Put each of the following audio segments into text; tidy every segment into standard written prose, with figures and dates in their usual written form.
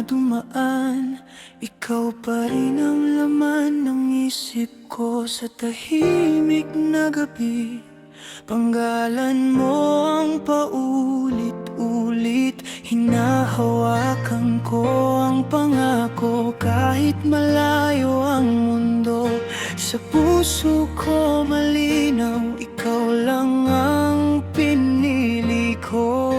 dumaan, ikaw pa rin ang laman ng isip ko sa tahimik na gabi. Panggalan mo ang paulit-ulit, hinahawakan ko ang pangako. Kahit malayo ang mundo, sa puso ko malinaw, ikaw lang ang pinili ko.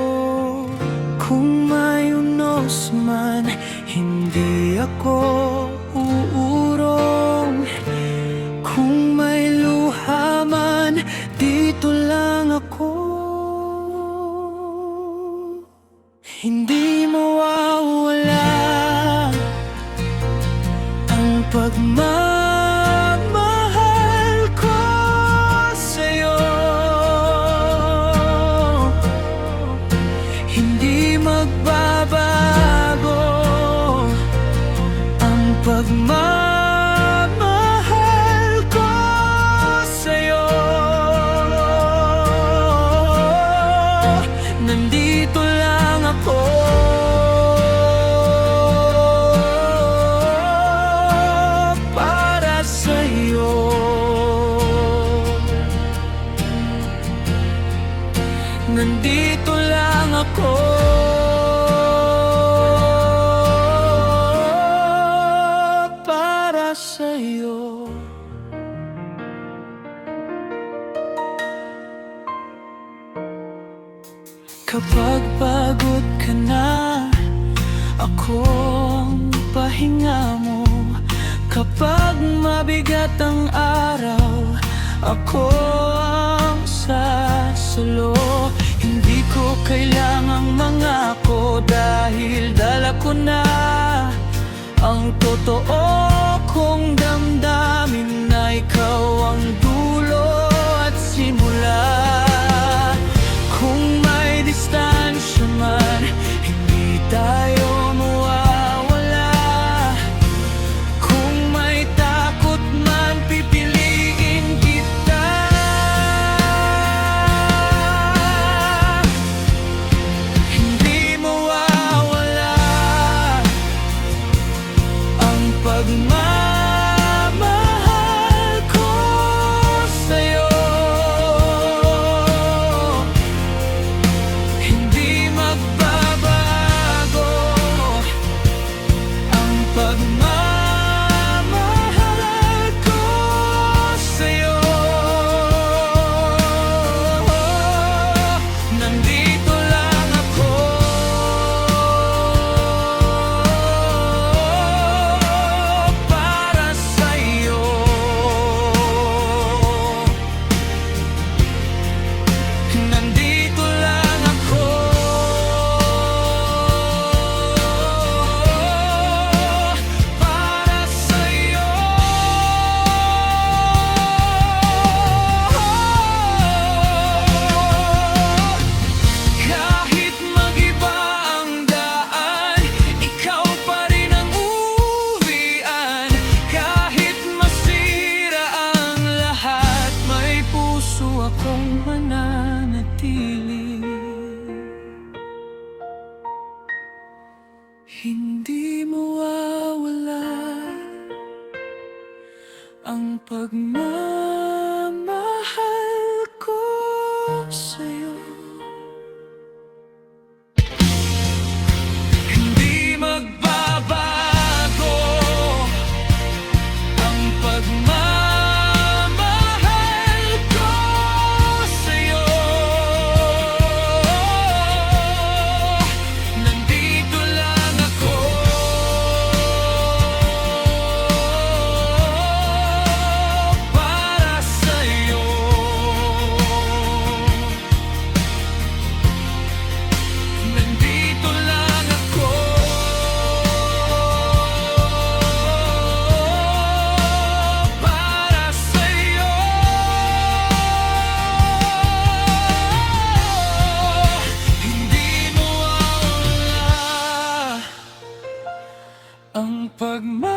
Kung may unos man, hindi ako uurong. Kung may luha man, dito lang ako. Hindi mawawala ang pagmamahal ko sa'yo. Hindi magbabago ang pagmamahal ko sa'yo. Nandito lang ako para sa'yo. Nandito lang ako para sa'yo. Kapag pagod ka na, ako ang pahinga mo. Kapag mabigat ang araw, ako ang sasalo. Hindi ko kailangang mangako, dahil dala ko na ang totoo kong damdamin, na ikaw ang dulo at simula. Kung may distansya man, hindi tayo mawawala. Kung may takot man, pipiliin kita. Hindi mawawala ang pagmamahal ko sa'yo. Hindi magbabago ang pagmamahal ko sa'yo. Nandito lang ako para sa'yo. Nandito lang ako para sa'yo. Kahit mag-iba ang daan, ikaw pa rin ang uwian. Kahit masira ang lahat, may puso akong mananatili. Hindi mawawala ang pagmamahal ko sa'yo. Hindi magbabago ang pagmamahal ko sa'yo. Nandito lang ako para sa'yo. Nandito lang ako para sa'yo. Hindi mawawala ang pagmamahal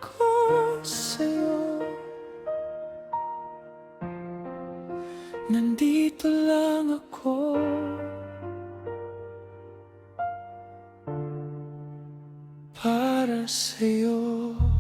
ko sa'yo. Nandito lang ako para sa'yo.